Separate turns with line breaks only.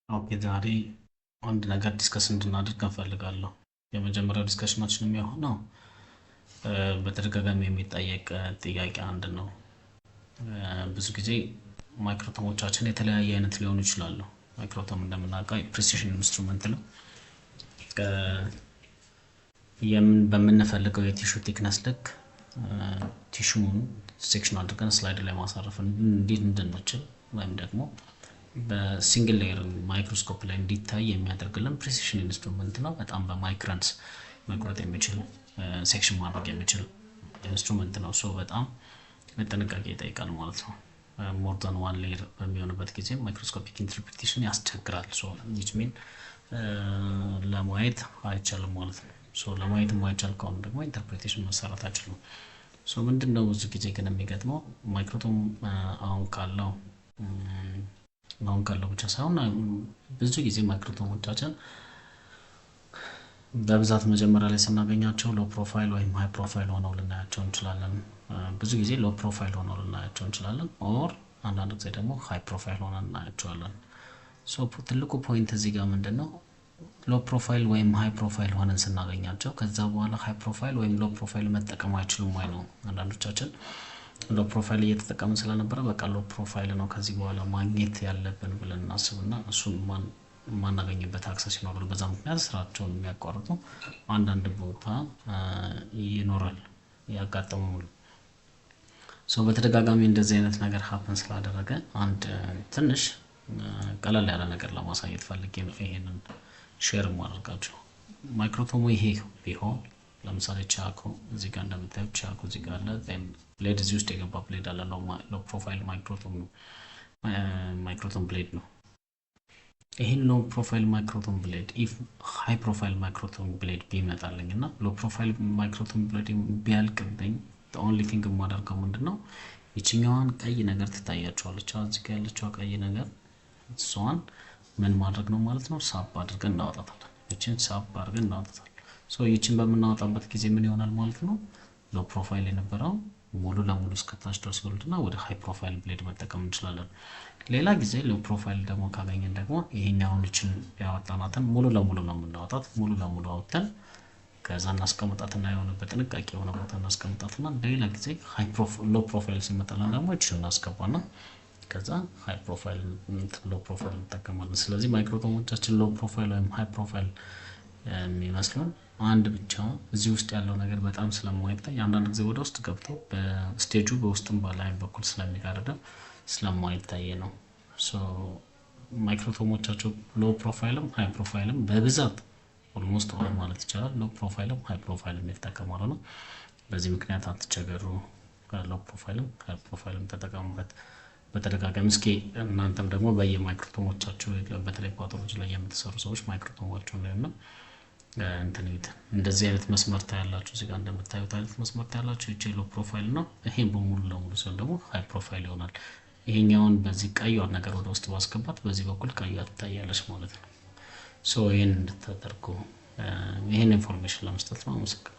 ኦኬ ዛሬ አንድ ነገር ዲስከስ እንድናደርግ እፈልጋለሁ። የመጀመሪያው ዲስከሽናችን የሚሆነው በተደጋጋሚ የሚጠየቅ ጥያቄ አንድ ነው። ብዙ ጊዜ ማይክሮቶሞቻችን የተለያየ አይነት ሊሆኑ ይችላሉ። ማይክሮቶም እንደምናውቀው ፕሪሲሽን ኢንስትሩመንት ነው። በምንፈልገው የቲሹ ቲክነስ ልክ ቲሹን ሴክሽን አድርገን ስላይድ ላይ ማሳረፍ እንድንችል ወይም ደግሞ በሲንግል ሌየር ማይክሮስኮፕ ላይ እንዲታይ የሚያደርግልን ፕሪሲሽን ኢንስትሩመንት ነው። በጣም በማይክረንስ መቁረጥ የሚችል ሴክሽን ማድረግ የሚችል ኢንስትሩመንት ነው። ሶ በጣም ጥንቃቄ ይጠይቃል ማለት ነው። ሞር ዛን ዋን ሌየር በሚሆንበት ጊዜ ማይክሮስኮፒክ ኢንተርፕሪቴሽን ያስቸግራል። ሶ ዊች ሚን ለማየት አይቻልም ማለት ነው። ሶ ለማየት የማይቻል ከሆነ ደግሞ ኢንተርፕሪቴሽን መሰራት አይችልም። ሶ ምንድነው ብዙ ጊዜ ግን የሚገጥመው ማይክሮቶም አሁን ካለው ብቻ ሳይሆን ብዙ ጊዜ ማይክሮቶሞቻችን በብዛት መጀመሪያ ላይ ስናገኛቸው ሎ ፕሮፋይል ወይም ሃይ ፕሮፋይል ሆነው ልናያቸው እንችላለን። ብዙ ጊዜ ሎ ፕሮፋይል ሆነው ልናያቸው እንችላለን ኦር አንዳንድ ጊዜ ደግሞ ሃይ ፕሮፋይል ሆነው ልናያቸዋለን። ሶ ትልቁ ፖይንት እዚህ ጋር ምንድነው ሎ ፕሮፋይል ወይም ሃይ ፕሮፋይል ሆነን ስናገኛቸው ከዛ በኋላ ሃይ ፕሮፋይል ወይም ሎ ፕሮፋይል መጠቀም አይችሉም ወይ ነው። አንዳንዶቻችን ሎ ፕሮፋይል እየተጠቀምን ስለነበረ በቃ ሎ ፕሮፋይል ነው ከዚህ በኋላ ማግኘት ያለብን ብለን እናስብና እሱን ማናገኝበት አክሰስ ይኖራል። በዛ ምክንያት ስራቸውን የሚያቋርጡ አንዳንድ ቦታ ይኖራል ያጋጠመው። ሶ በተደጋጋሚ እንደዚህ አይነት ነገር ሀፕን ስላደረገ አንድ ትንሽ ቀለል ያለ ነገር ለማሳየት ፈልጌ ነው ይሄንን ሼር ማድረጋችሁ። ማይክሮቶሙ ይሄ ቢሆን ለምሳሌ ቻኮ እዚህ ጋር እንደምታዩት ቻኮ እዚህ ጋር አለ። ብሌድ እዚህ ውስጥ የገባ ብሌድ አለ። ሎ ፕሮፋይል ማይክሮቶም ነው። ማይክሮቶም ብሌድ ነው። ይሄን ሎ ፕሮፋይል ማይክሮቶም ብሌድ ኢፍ ሃይ ፕሮፋይል ማይክሮቶም ብሌድ ቢመጣልኝ እና ሎ ፕሮፋይል ማይክሮቶም ብሌድ ቢያልቅብኝ the only thing የማደርገው ምንድነው ይችኛዋን ቀይ ነገር ትታያቸዋለች። እዚህ ጋር ያለችው ቀይ ነገር እሷን ምን ማድረግ ነው ማለት ነው ሳብ አድርገን እናወጣታለን። እቺን ሳብ አድርገን እናወጣታለን። ሶ ይቺን በምናወጣበት ጊዜ ምን ይሆናል ማለት ነው ሎ ፕሮፋይል የነበረው ሙሉ ለሙሉ እስከታች ድረስ ወልድና ወደ ሃይ ፕሮፋይል ብሌድ መጠቀም እንችላለን። ሌላ ጊዜ ሎ ፕሮፋይል ደግሞ ካገኘን ደግሞ ይሄኛውን እቺን ያወጣናትን ሙሉ ለሙሉ ነው የምናወጣት። ሙሉ ለሙሉ አውጥተን ከዛ እናስቀምጣትና የሆነ በጥንቃቄ የሆነ ቦታ እናስቀምጣትና ሌላ ጊዜ ሎ ፕሮፋይል ሲመጣልን ደግሞ እቺን እናስገባና ከዛ ሃይ ፕሮፋይል ሎ ፕሮፋይል እንጠቀማለን። ስለዚህ ማይክሮቶሞቻችን ሎ ፕሮፋይል ወይም ሃይ ፕሮፋይል የሚመስሉን አንድ ብቻ እዚህ ውስጥ ያለው ነገር በጣም ስለማይታይ አንዳንድ ጊዜ ወደ ውስጥ ገብቶ በስቴጁ በውስጥም በላይ በኩል ስለሚጋርደ ስለማይታይ ነው። ሶ ማይክሮቶሞቻቸው ሎ ፕሮፋይልም ሃይ ፕሮፋይልም በብዛት ኦልሞስት ኦል ማለት ይቻላል ሎ ፕሮፋይልም ሃይ ፕሮፋይልም ይጠቀማሉ ነው። በዚህ ምክንያት አትቸገሩ። ሎ ፕሮፋይልም ሃይ ፕሮፋይልም ተጠቀሙበት በተደጋጋሚ። እስኪ እናንተም ደግሞ በየማይክሮቶሞቻችሁ በተለይ ፓቶሎጂ ላይ የምትሰሩ ሰዎች ማይክሮቶሞቻችሁ ላይ እና እንደዚህ አይነት መስመር ታያላችሁ። እዚህ ጋር እንደምታዩት አይነት መስመር ታያላችሁ። እቺ ሎ ፕሮፋይል ነው። ይሄን በሙሉ ለሙሉ ሲሆን ደግሞ ሃይ ፕሮፋይል ይሆናል። ይሄኛውን በዚህ ቀይዋን ነገር ወደ ውስጥ ማስገባት በዚህ በኩል ቀይዋ ትታያለች ማለት ነው። ሶ ይሄን እንድታደርጉ ይሄን ኢንፎርሜሽን ለመስጠት ነው። አመሰግናለሁ።